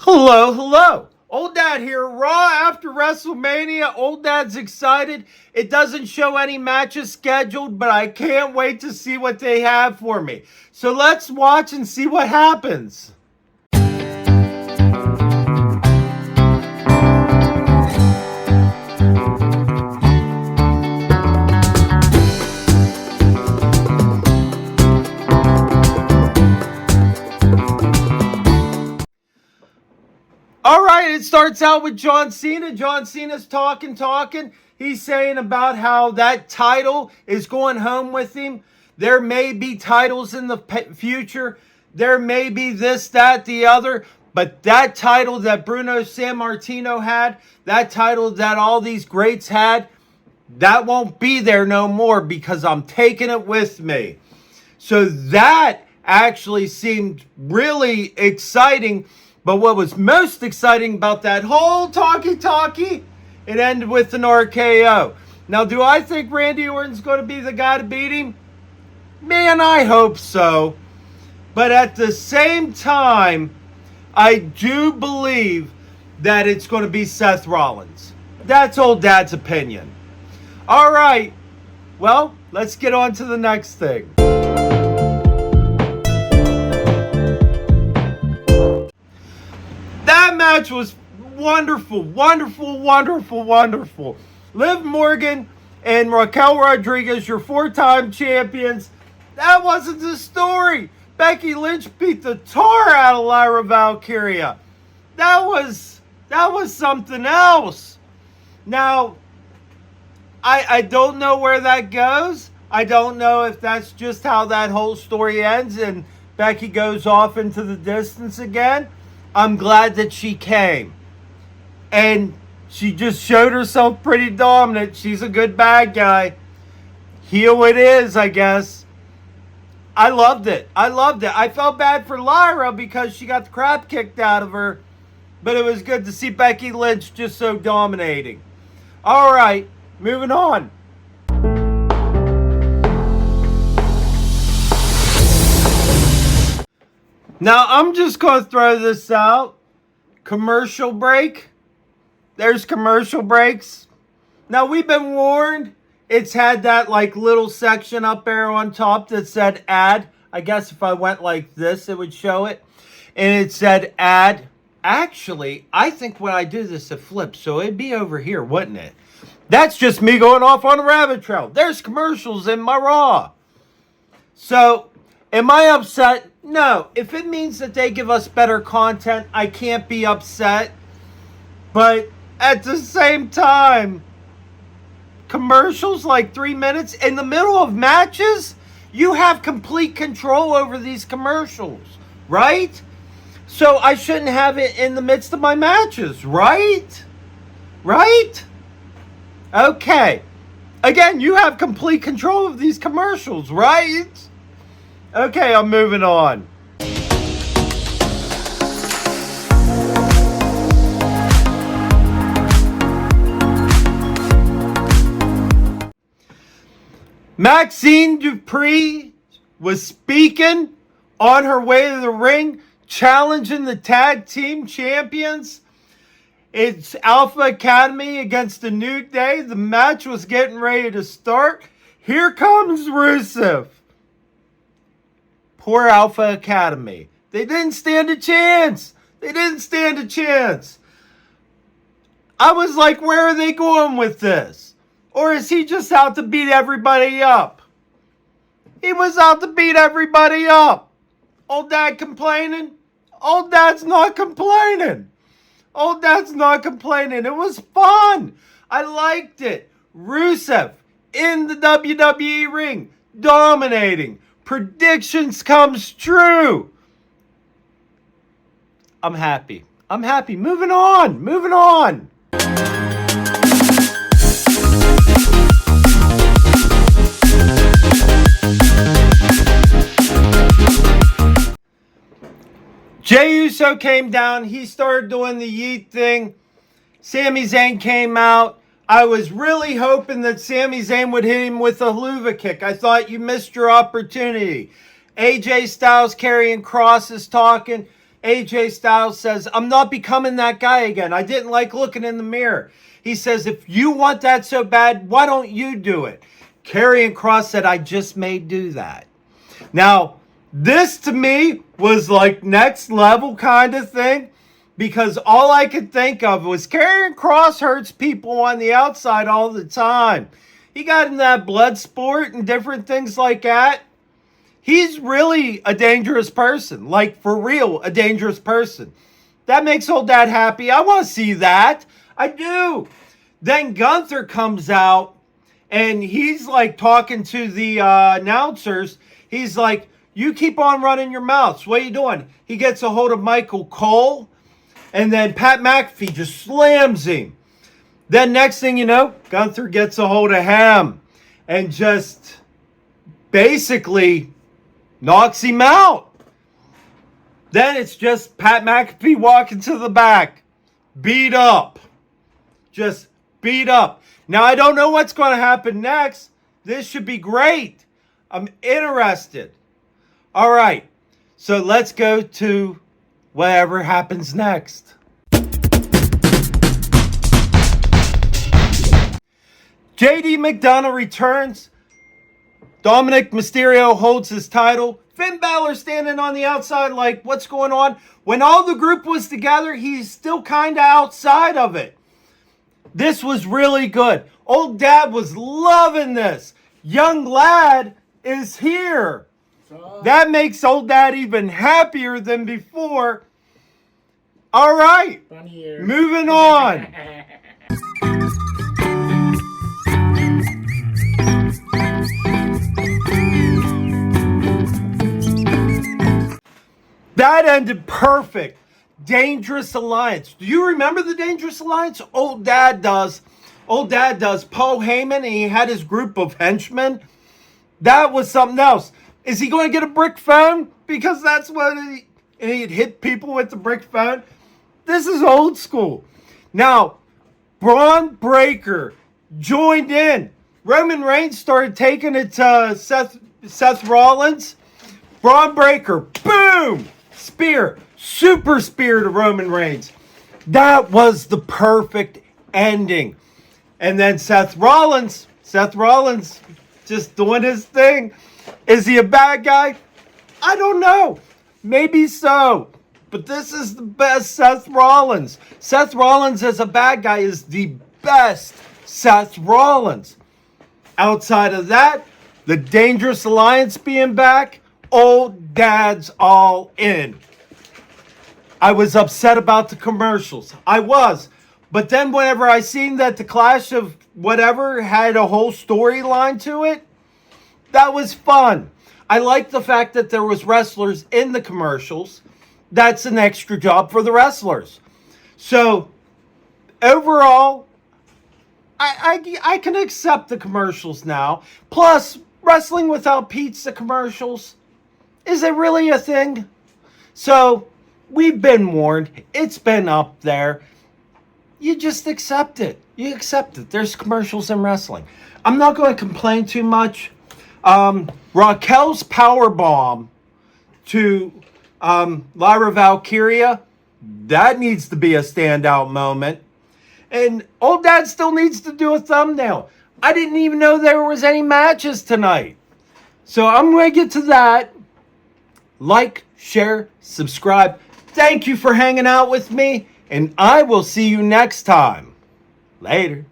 Hello, hello. Old Dad here. Raw after WrestleMania. Old Dad's excited. It doesn't show any matches scheduled, but I can't wait to see what they have for me. So let's watch and see what happens. All right, it starts out with John Cena. John Cena's talking. He's saying about how that title is going home with him. There may be titles in the future. There may be this, that, the other. But that title that Bruno Sammartino had, that title that all these greats had, that won't be there no more because I'm taking it with me. So that actually seemed really exciting. But what was most exciting about that whole talkie, it ended with an RKO. Now, do I think Randy Orton's going to be the guy to beat him? Man, I hope so. But at the same time, I do believe that it's going to be Seth Rollins. That's Old Dad's opinion. All right. Well, let's get on to the next thing. That match was wonderful. Liv Morgan and Raquel Rodriguez, your 4-time champions. That wasn't the story. Becky Lynch beat the tar out of Lyra Valkyria. That was something else. Now, I don't know where that goes. I don't know if that's just how that whole story ends and Becky goes off into the distance again. I'm glad that she came. And she just showed herself pretty dominant. She's a good bad guy. Heel it is, I guess. I loved it. I felt bad for Lyra because she got the crap kicked out of her. But it was good to see Becky Lynch just so dominating. All right, moving on. Now, I'm just going to throw this out. Commercial break. There's commercial breaks. Now, we've been warned. It's had that like little section up there on top that said ad. I guess if I went like this, it would show it. And it said ad. Actually, I think when I do this, it flips. So it'd be over here, wouldn't it? That's just me going off on a rabbit trail. There's commercials in my Raw. So, am I upset? No. If it means that they give us better content, I can't be upset. But at the same time, commercials like 3 minutes in the middle of matches, you have complete control over these commercials, right? So I shouldn't have it in the midst of my matches, right? Right? Okay. Again, you have complete control of these commercials, right? Okay, I'm moving on. Maxine Dupree was speaking on her way to the ring, challenging the tag team champions. It's Alpha Academy against the New Day. The match was getting ready to start. Here comes Rusev. Poor Alpha Academy. They didn't stand a chance. I was like, where are they going with this? Or is he just out to beat everybody up? He was out to beat everybody up. Old Dad complaining? Old Dad's not complaining. It was fun. I liked it. Rusev in the WWE ring, dominating. Predictions comes true. I'm happy. Moving on. Jey Uso came down. He started doing the yeet thing. Sami Zayn came out. I was really hoping that Sami Zayn would hit him with a Helluva Kick. I thought you missed your opportunity. AJ Styles, Karrion Kross is talking. AJ Styles says, I'm not becoming that guy again. I didn't like looking in the mirror. He says, if you want that so bad, why don't you do it? Karrion Kross said, I just may do that. Now, this to me was like next level kind of thing, because all I could think of was Karrion Kross hurts people on the outside all the time. He got in that blood sport and different things like that. He's really a dangerous person, like for real, a dangerous person. That makes old dad happy. I want to see that. I do. Then Gunther comes out and he's like talking to the announcers. He's like, you keep on running your mouths. What are you doing? He gets a hold of Michael Cole, and then Pat McAfee just slams him. Then next thing you know, Gunther gets a hold of him and just basically knocks him out. Then it's just Pat McAfee walking to the back, beat up. Just beat up. Now, I don't know what's going to happen next. This should be great. I'm interested. All right, so let's go to whatever happens next. JD McDonough returns. Dominic Mysterio holds his title. Finn Balor standing on the outside like, what's going on? When all the group was together, he's still kind of outside of it. This was really good. Old Dad was loving this. Young lad is here. That makes old Dad even happier than before. All right, moving on. That ended perfect. Dangerous Alliance. Do you remember the Dangerous Alliance? Old Dad does. Old Dad does. Paul Heyman, and he had his group of henchmen. That was something else. Is he going to get a brick phone? Because that's what he'd hit people with the brick phone. This is old school. Now, Bron Breakker joined in. Roman Reigns started taking it to Seth Rollins. Bron Breakker, boom! Spear, super spear to Roman Reigns. That was the perfect ending. And then Seth Rollins just doing his thing. Is he a bad guy? I don't know. Maybe so. But this is the best Seth Rollins. Seth Rollins as a bad guy is the best Seth Rollins. Outside of that, the Dangerous Alliance being back, old Dad's all in. I was upset about the commercials. I was. But then whenever I seen that the Clash of whatever had a whole storyline to it, that was fun. I like the fact that there was wrestlers in the commercials. That's an extra job for the wrestlers. So, overall, I can accept the commercials now. Plus, wrestling without pizza commercials, is it really a thing? So, we've been warned. It's been up there. You just accept it. You accept it. There's commercials in wrestling. I'm not going to complain too much. Raquel's powerbomb to Lyra Valkyria, that needs to be a standout moment. And old Dad still needs to do a thumbnail. I didn't even know there was any matches tonight. So I'm going to get to that. Like, share, subscribe. Thank you for hanging out with me. And I will see you next time. Later.